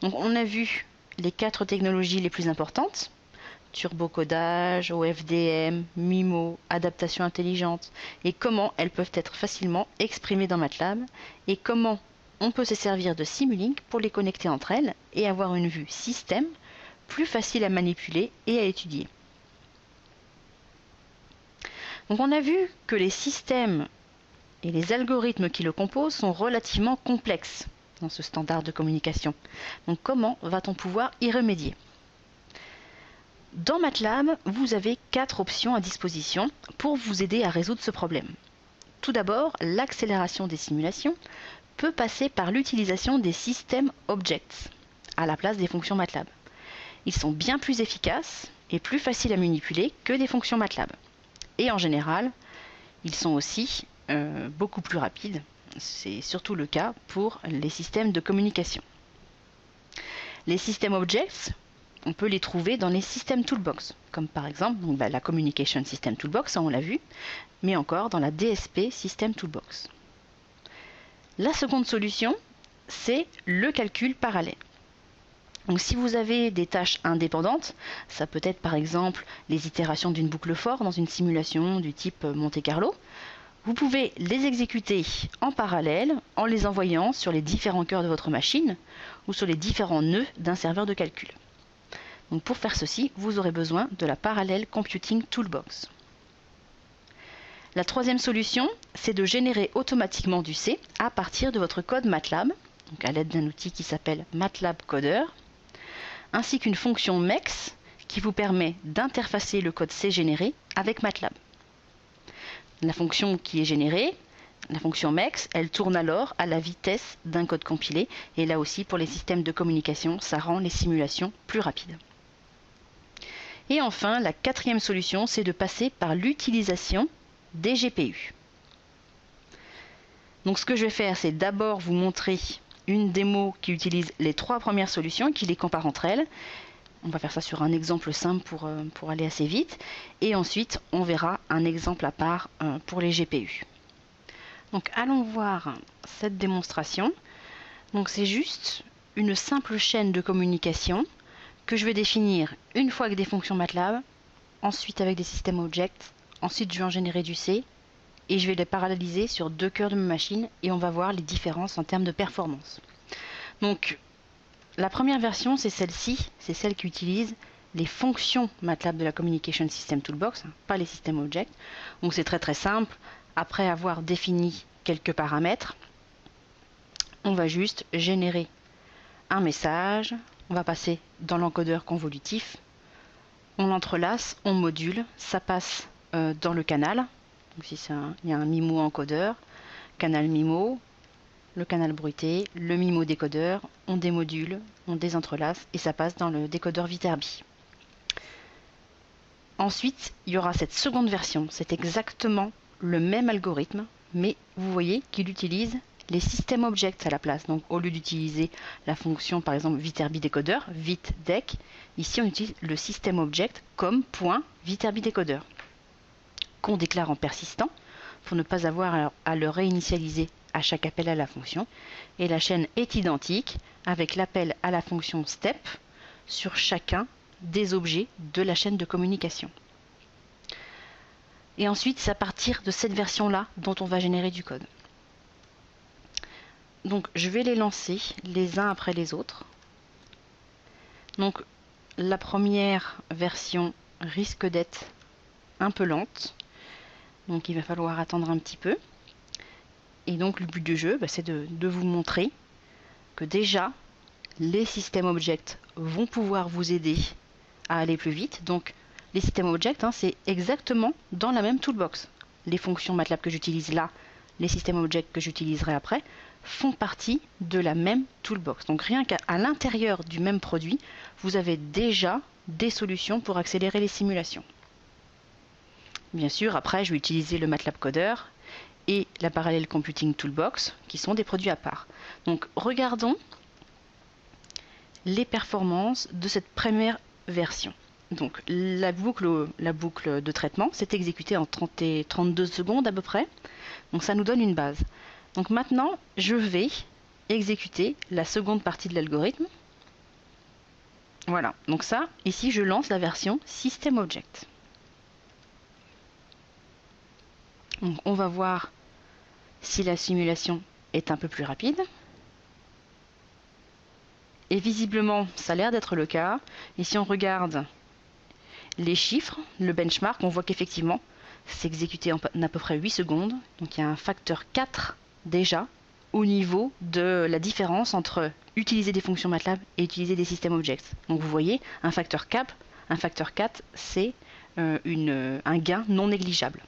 Donc on a vu les 4 technologies les plus importantes. Turbocodage, OFDM, MIMO, adaptation intelligente, et comment elles peuvent être facilement exprimées dans MATLAB, et comment on peut se servir de Simulink pour les connecter entre elles et avoir une vue système plus facile à manipuler et à étudier. Donc on a vu que les systèmes et les algorithmes qui le composent sont relativement complexes dans ce standard de communication. Donc comment va-t-on pouvoir y remédier? Dans MATLAB, vous avez 4 options à disposition pour vous aider à résoudre ce problème. Tout d'abord, l'accélération des simulations peut passer par l'utilisation des systèmes objects à la place des fonctions MATLAB. Ils sont bien plus efficaces et plus faciles à manipuler que des fonctions MATLAB. Et en général, ils sont aussi beaucoup plus rapides. C'est surtout le cas pour les systèmes de communication. Les systèmes objects, on peut les trouver dans les systèmes toolbox, comme par exemple la Communication System Toolbox, on l'a vu, mais encore dans la DSP System Toolbox. La seconde solution, c'est le calcul parallèle. Donc si vous avez des tâches indépendantes, ça peut être par exemple les itérations d'une boucle for dans une simulation du type Monte-Carlo, vous pouvez les exécuter en parallèle en les envoyant sur les différents cœurs de votre machine ou sur les différents nœuds d'un serveur de calcul. Donc pour faire ceci, vous aurez besoin de la Parallel Computing Toolbox. La troisième solution, c'est de générer automatiquement du C à partir de votre code MATLAB, donc à l'aide d'un outil qui s'appelle MATLAB Coder, ainsi qu'une fonction MEX qui vous permet d'interfacer le code C généré avec MATLAB. La fonction qui est générée, la fonction MEX, elle tourne alors à la vitesse d'un code compilé, et là aussi pour les systèmes de communication, ça rend les simulations plus rapides. Et enfin, la quatrième solution, c'est de passer par l'utilisation des GPU. Donc ce que je vais faire, c'est d'abord vous montrer une démo qui utilise les 3 premières solutions et qui les compare entre elles. On va faire ça sur un exemple simple pour aller assez vite. Et ensuite, on verra un exemple à part pour les GPU. Donc allons voir cette démonstration. Donc c'est juste une simple chaîne de communication que je vais définir une fois avec des fonctions MATLAB, ensuite avec des systèmes objects, ensuite je vais en générer du C, et je vais les paralléliser sur 2 cœurs de ma machine, et on va voir les différences en termes de performance. Donc, la première version, c'est celle-ci, c'est celle qui utilise les fonctions MATLAB de la Communication System Toolbox, pas les systèmes objects. Donc c'est très très simple. Après avoir défini quelques paramètres, on va juste générer un message. On va passer dans l'encodeur convolutif, on l'entrelace, on module, ça passe dans le canal. Donc si il y a un MIMO encodeur, canal MIMO, le canal bruité, le MIMO décodeur, on démodule, on désentrelace et ça passe dans le décodeur Viterbi. Ensuite, il y aura cette seconde version, c'est exactement le même algorithme, mais vous voyez qu'il utilise les systèmes objects à la place. Donc au lieu d'utiliser la fonction par exemple Viterbi décodeur, VitDec, ici on utilise le système object comme point Viterbi décodeur qu'on déclare en persistant pour ne pas avoir à le réinitialiser à chaque appel à la fonction. Et la chaîne est identique avec l'appel à la fonction step sur chacun des objets de la chaîne de communication. Et ensuite, c'est à partir de cette version-là dont on va générer du code. Donc je vais les lancer les uns après les autres. Donc la première version risque d'être un peu lente. Donc il va falloir attendre un petit peu. Et donc le but du jeu, c'est de vous montrer que déjà les systèmes objects vont pouvoir vous aider à aller plus vite. Donc les systèmes objects, c'est exactement dans la même toolbox. Les fonctions MATLAB que j'utilise là, les systèmes objects que j'utiliserai après, font partie de la même toolbox. Donc rien qu'à l'intérieur du même produit, vous avez déjà des solutions pour accélérer les simulations. Bien sûr, après, je vais utiliser le MATLAB Coder et la Parallel Computing Toolbox, qui sont des produits à part. Donc regardons les performances de cette première version. Donc la boucle de traitement s'est exécutée en 30 et 32 secondes à peu près. Donc ça nous donne une base. Donc maintenant, je vais exécuter la seconde partie de l'algorithme. Voilà, donc ça, ici je lance la version System Object. Donc on va voir si la simulation est un peu plus rapide. Et visiblement, ça a l'air d'être le cas. Et si on regarde les chiffres, le benchmark, on voit qu'effectivement, c'est exécuté en à peu près 8 secondes. Donc il y a un facteur 4 déjà au niveau de la différence entre utiliser des fonctions MATLAB et utiliser des systèmes objects. Donc vous voyez, un facteur 4, c'est un gain non négligeable.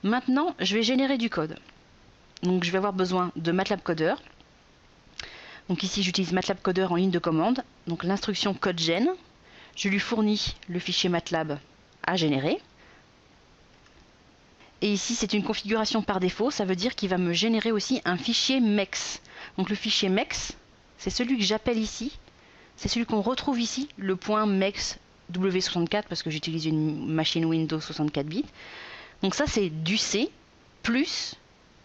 Maintenant, je vais générer du code. Donc je vais avoir besoin de MATLAB Coder. Donc ici, j'utilise MATLAB Coder en ligne de commande. Donc l'instruction CodeGen, je lui fournis le fichier MATLAB à générer. Et ici, c'est une configuration par défaut. Ça veut dire qu'il va me générer aussi un fichier MEX. Donc le fichier MEX, c'est celui que j'appelle ici. C'est celui qu'on retrouve ici, le point MEX W64, parce que j'utilise une machine Windows 64 bits. Donc ça, c'est du C plus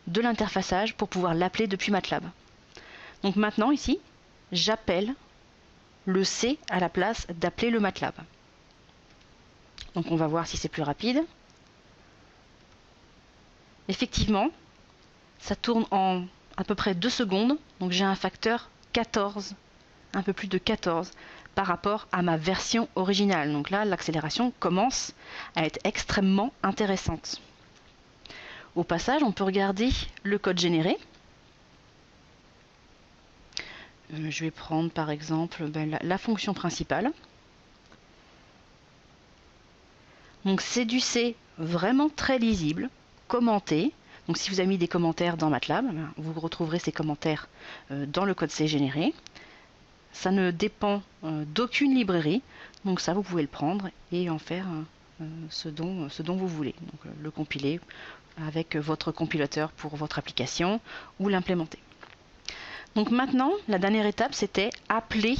de l'interfaçage pour pouvoir l'appeler depuis MATLAB. Donc maintenant, ici, j'appelle le C à la place d'appeler le MATLAB. Donc on va voir si c'est plus rapide. Effectivement, ça tourne en à peu près 2 secondes. Donc j'ai un facteur 14, un peu plus de 14 par rapport à ma version originale. Donc là, l'accélération commence à être extrêmement intéressante. Au passage, on peut regarder le code généré. Je vais prendre par exemple la fonction principale. Donc c'est du C vraiment très lisible, commenté. Donc si vous avez mis des commentaires dans MATLAB, vous retrouverez ces commentaires dans le code C généré. Ça ne dépend d'aucune librairie, donc ça vous pouvez le prendre et en faire ce dont vous voulez. Donc le compiler avec votre compilateur pour votre application ou l'implémenter. Donc maintenant, la dernière étape, c'était appeler,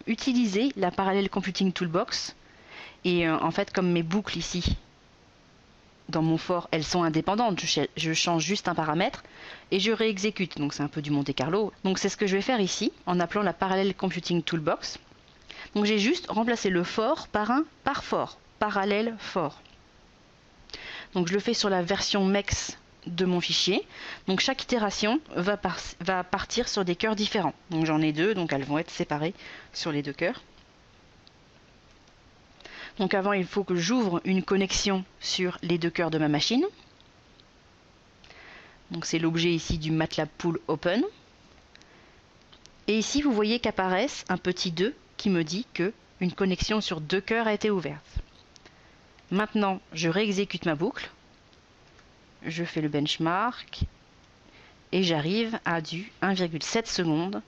utiliser la Parallel Computing Toolbox. Et en fait, comme mes boucles ici, dans mon for, elles sont indépendantes, je change juste un paramètre et je réexécute. Donc c'est un peu du Monte Carlo. Donc c'est ce que je vais faire ici, en appelant la Parallel Computing Toolbox. Donc j'ai juste remplacé le for par un par for, parallèle for. Donc je le fais sur la version MEX de mon fichier. Donc chaque itération va partir sur des cœurs différents. Donc j'en ai 2, donc elles vont être séparées sur les 2 cœurs. Donc avant, il faut que j'ouvre une connexion sur les 2 cœurs de ma machine. Donc c'est l'objet ici du MATLAB Pool Open. Et ici, vous voyez qu'apparaisse un petit 2 qui me dit que une connexion sur 2 cœurs a été ouverte. Maintenant, je réexécute ma boucle. Je fais le benchmark et j'arrive à du 1,7 secondes,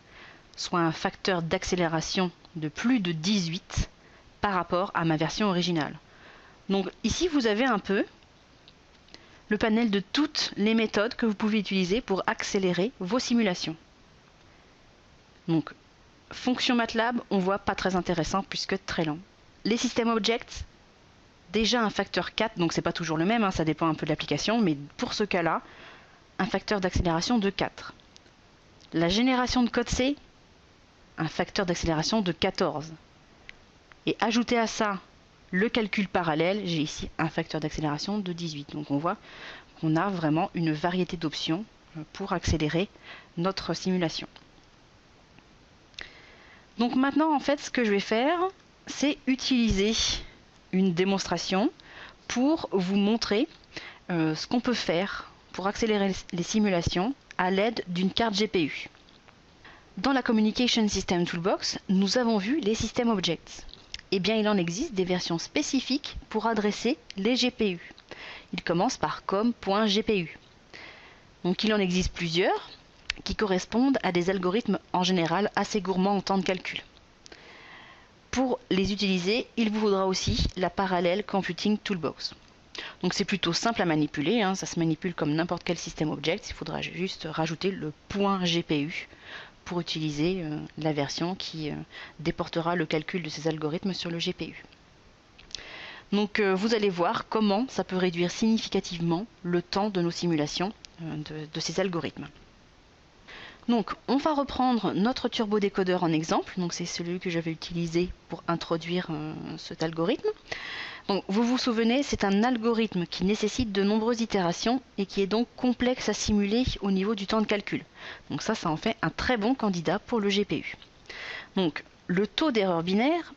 soit un facteur d'accélération de plus de 18 par rapport à ma version originale. Donc ici, vous avez un peu le panel de toutes les méthodes que vous pouvez utiliser pour accélérer vos simulations. Donc, fonction MATLAB, on voit pas très intéressant puisque très lent. Les systèmes objects, déjà un facteur 4, donc c'est pas toujours le même, ça dépend un peu de l'application, mais pour ce cas-là, un facteur d'accélération de 4. La génération de code C, un facteur d'accélération de 14. Et ajouter à ça le calcul parallèle, j'ai ici un facteur d'accélération de 18. Donc on voit qu'on a vraiment une variété d'options pour accélérer notre simulation. Donc maintenant, en fait, ce que je vais faire, c'est utiliser une démonstration pour vous montrer ce qu'on peut faire pour accélérer les simulations à l'aide d'une carte GPU. Dans la Communication System Toolbox, nous avons vu les systèmes objects. Eh bien, il en existe des versions spécifiques pour adresser les GPU. Il commence par com.gpu. Donc il en existe plusieurs qui correspondent à des algorithmes en général assez gourmands en temps de calcul. Pour les utiliser, il vous faudra aussi la Parallel Computing Toolbox. Donc c'est plutôt simple à manipuler, ça se manipule comme n'importe quel système object, il faudra juste rajouter le .gpu pour utiliser la version qui déportera le calcul de ces algorithmes sur le GPU. Donc vous allez voir comment ça peut réduire significativement le temps de nos simulations de ces algorithmes. Donc on va reprendre notre turbodécodeur en exemple, donc c'est celui que j'avais utilisé pour introduire cet algorithme. Donc, vous vous souvenez, c'est un algorithme qui nécessite de nombreuses itérations et qui est donc complexe à simuler au niveau du temps de calcul. Donc ça en fait un très bon candidat pour le GPU. Donc, le taux d'erreur binaire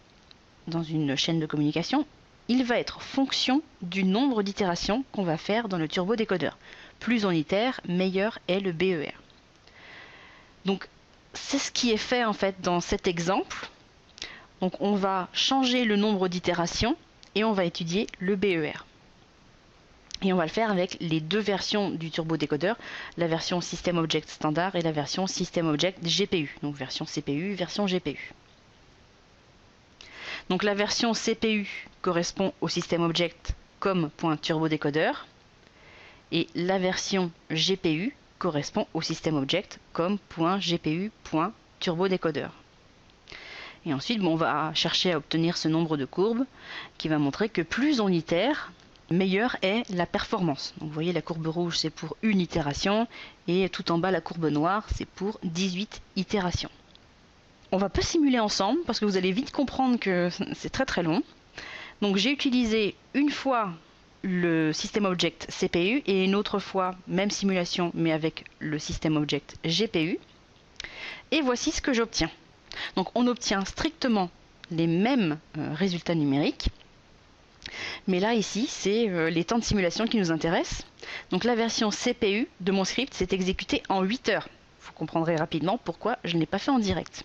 dans une chaîne de communication, il va être fonction du nombre d'itérations qu'on va faire dans le turbodécodeur. Plus on itère, meilleur est le BER. Donc, c'est ce qui est fait en fait dans cet exemple. Donc, on va changer le nombre d'itérations et on va étudier le BER. Et on va le faire avec les deux versions du turbodécodeur, la version System Object Standard et la version System Object GPU, donc version CPU, version GPU. Donc la version CPU correspond au System Object comme .turbodécodeur et la version GPU correspond au System Object comme .gpu.turbodécodeur. Et ensuite, on va chercher à obtenir ce nombre de courbes qui va montrer que plus on itère, meilleure est la performance. Donc vous voyez, la courbe rouge, c'est pour une itération, et tout en bas, la courbe noire, c'est pour 18 itérations. On va pas simuler ensemble, parce que vous allez vite comprendre que c'est très très long. Donc j'ai utilisé une fois le System Object CPU, et une autre fois, même simulation, mais avec le System Object GPU. Et voici ce que j'obtiens. Donc on obtient strictement les mêmes résultats numériques. Mais là, ici, c'est les temps de simulation qui nous intéressent. Donc la version CPU de mon script s'est exécutée en 8 heures. Vous comprendrez rapidement pourquoi je ne l'ai pas fait en direct.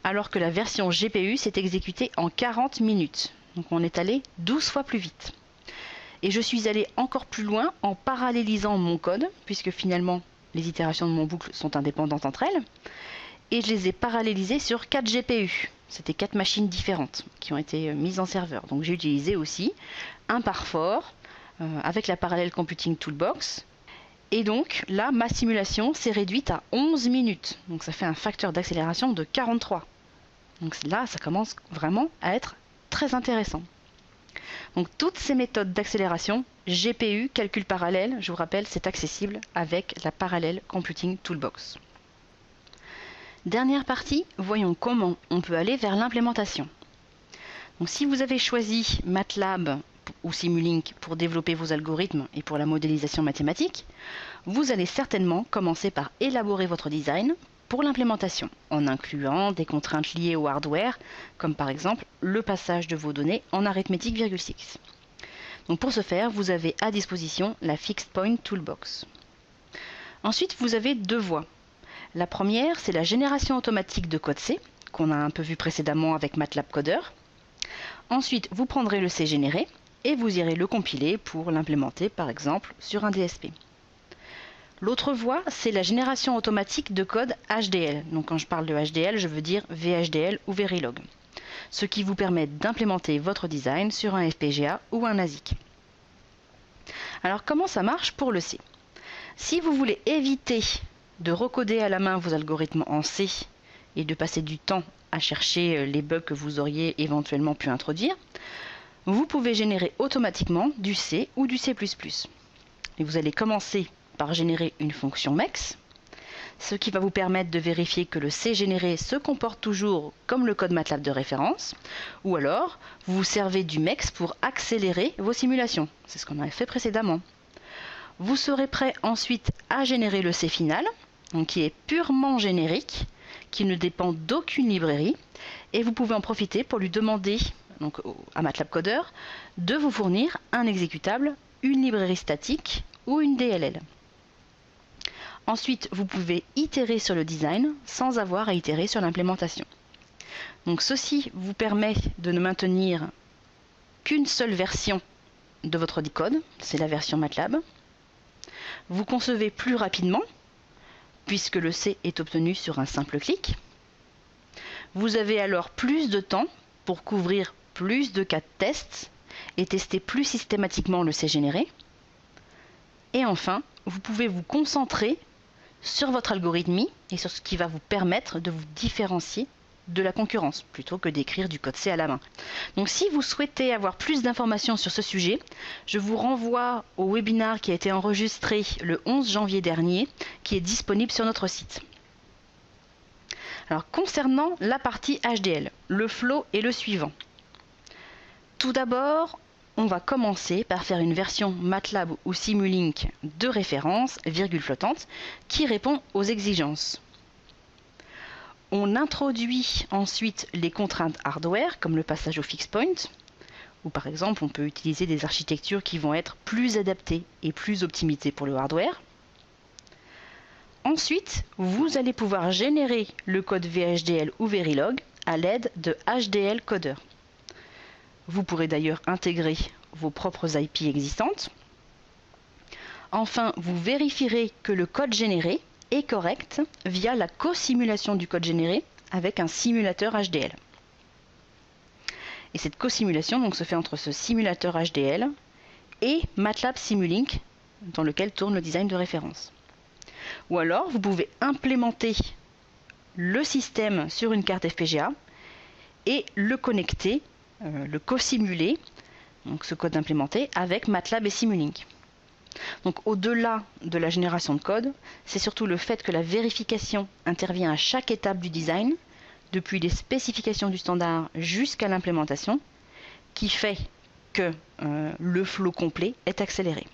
Alors que la version GPU s'est exécutée en 40 minutes. Donc on est allé 12 fois plus vite. Et je suis allé encore plus loin en parallélisant mon code, puisque finalement les itérations de mon boucle sont indépendantes entre elles. Et je les ai parallélisées sur 4 GPU. C'était 4 machines différentes qui ont été mises en serveur. Donc j'ai utilisé aussi un pare-fort avec la Parallel Computing Toolbox. Et donc là, ma simulation s'est réduite à 11 minutes. Donc ça fait un facteur d'accélération de 43. Donc là, ça commence vraiment à être très intéressant. Donc toutes ces méthodes d'accélération, GPU, calcul parallèle, je vous rappelle, c'est accessible avec la Parallel Computing Toolbox. Dernière partie, voyons comment on peut aller vers l'implémentation. Donc si vous avez choisi MATLAB ou Simulink pour développer vos algorithmes et pour la modélisation mathématique, vous allez certainement commencer par élaborer votre design pour l'implémentation, en incluant des contraintes liées au hardware, comme par exemple le passage de vos données en arithmétique virgule 6. Donc pour ce faire, vous avez à disposition la Fixed Point Toolbox. Ensuite, vous avez deux voies. La première, c'est la génération automatique de code C, qu'on a un peu vu précédemment avec MATLAB Coder. Ensuite, vous prendrez le C généré et vous irez le compiler pour l'implémenter, par exemple, sur un DSP. L'autre voie, c'est la génération automatique de code HDL. Donc quand je parle de HDL, je veux dire VHDL ou Verilog. Ce qui vous permet d'implémenter votre design sur un FPGA ou un ASIC. Alors comment ça marche pour le C? Si vous voulez éviter de recoder à la main vos algorithmes en C et de passer du temps à chercher les bugs que vous auriez éventuellement pu introduire, vous pouvez générer automatiquement du C ou du C++. Et vous allez commencer par générer une fonction MEX, ce qui va vous permettre de vérifier que le C généré se comporte toujours comme le code MATLAB de référence, ou alors vous vous servez du MEX pour accélérer vos simulations. C'est ce qu'on avait fait précédemment. Vous serez prêt ensuite à générer le C final, donc qui est purement générique, qui ne dépend d'aucune librairie, et vous pouvez en profiter pour lui demander donc, à MATLAB Coder de vous fournir un exécutable, une librairie statique ou une DLL. Ensuite, vous pouvez itérer sur le design sans avoir à itérer sur l'implémentation. Donc ceci vous permet de ne maintenir qu'une seule version de votre code, c'est la version MATLAB. Vous concevez plus rapidement, puisque le C est obtenu sur un simple clic. Vous avez alors plus de temps pour couvrir plus de cas de test et tester plus systématiquement le C généré. Et enfin, vous pouvez vous concentrer sur votre algorithmie et sur ce qui va vous permettre de vous différencier de la concurrence, plutôt que d'écrire du code C à la main. Donc si vous souhaitez avoir plus d'informations sur ce sujet, je vous renvoie au webinaire qui a été enregistré le 11 janvier dernier, qui est disponible sur notre site. Alors concernant la partie HDL, le flow est le suivant. Tout d'abord, on va commencer par faire une version MATLAB ou Simulink de référence, virgule flottante, qui répond aux exigences. On introduit ensuite les contraintes hardware, comme le passage au fixed point, ou par exemple on peut utiliser des architectures qui vont être plus adaptées et plus optimisées pour le hardware. Ensuite, vous allez pouvoir générer le code VHDL ou Verilog à l'aide de HDL Coder. Vous pourrez d'ailleurs intégrer vos propres IP existantes. Enfin, vous vérifierez que le code généré est correct via la co-simulation du code généré avec un simulateur HDL. Et cette co-simulation donc, se fait entre ce simulateur HDL et MATLAB Simulink dans lequel tourne le design de référence. Ou alors, vous pouvez implémenter le système sur une carte FPGA et le connecter, le co-simuler, donc ce code implémenté, avec MATLAB et Simulink. Donc au-delà de la génération de code, c'est surtout le fait que la vérification intervient à chaque étape du design, depuis les spécifications du standard jusqu'à l'implémentation, qui fait que le flow complet est accéléré.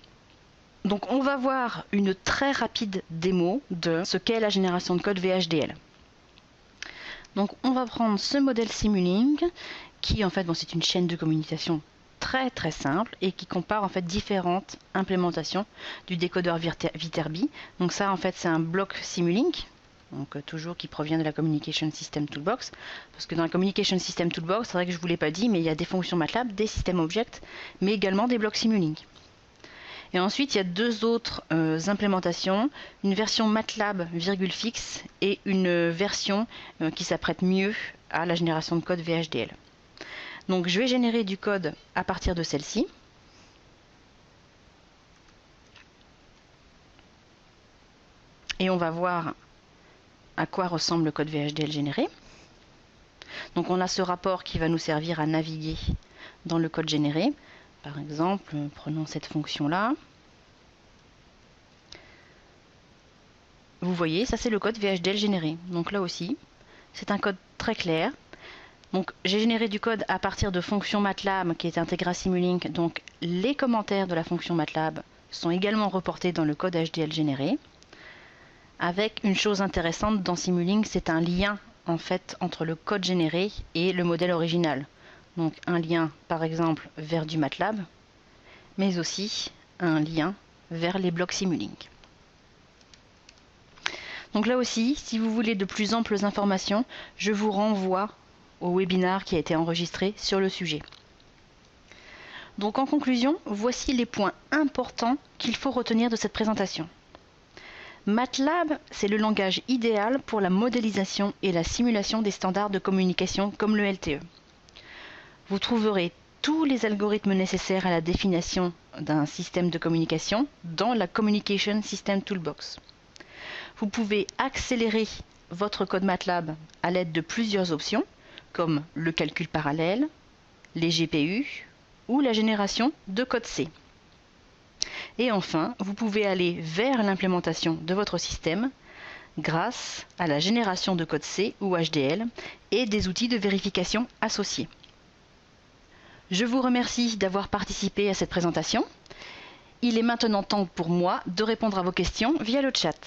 Donc on va voir une très rapide démo de ce qu'est la génération de code VHDL. Donc on va prendre ce modèle Simulink qui en fait c'est une chaîne de communication très très simple et qui compare en fait différentes implémentations du décodeur Viterbi. Donc ça en fait c'est un bloc Simulink, donc toujours qui provient de la Communication System Toolbox, parce que dans la Communication System Toolbox, c'est vrai que je ne vous l'ai pas dit, mais il y a des fonctions MATLAB, des systèmes objects, mais également des blocs Simulink. Et ensuite, il y a deux autres implémentations, une version MATLAB virgule fixe et une version qui s'apprête mieux à la génération de code VHDL. Donc je vais générer du code à partir de celle-ci. Et on va voir à quoi ressemble le code VHDL généré. Donc on a ce rapport qui va nous servir à naviguer dans le code généré. Par exemple, prenons cette fonction-là. Vous voyez, ça c'est le code VHDL généré. Donc là aussi, c'est un code très clair. Donc j'ai généré du code à partir de fonctions MATLAB qui est intégrée à Simulink. Donc les commentaires de la fonction MATLAB sont également reportés dans le code HDL généré. Avec une chose intéressante dans Simulink, c'est un lien en fait entre le code généré et le modèle original. Donc un lien par exemple vers du MATLAB, mais aussi un lien vers les blocs Simulink. Donc là aussi, si vous voulez de plus amples informations, je vous renvoie au webinaire qui a été enregistré sur le sujet. Donc en conclusion, voici les points importants qu'il faut retenir de cette présentation. MATLAB, c'est le langage idéal pour la modélisation et la simulation des standards de communication comme le LTE. Vous trouverez tous les algorithmes nécessaires à la définition d'un système de communication dans la Communication System Toolbox. Vous pouvez accélérer votre code MATLAB à l'aide de plusieurs options, comme le calcul parallèle, les GPU ou la génération de code C. Et enfin, vous pouvez aller vers l'implémentation de votre système grâce à la génération de code C ou HDL et des outils de vérification associés. Je vous remercie d'avoir participé à cette présentation. Il est maintenant temps pour moi de répondre à vos questions via le chat.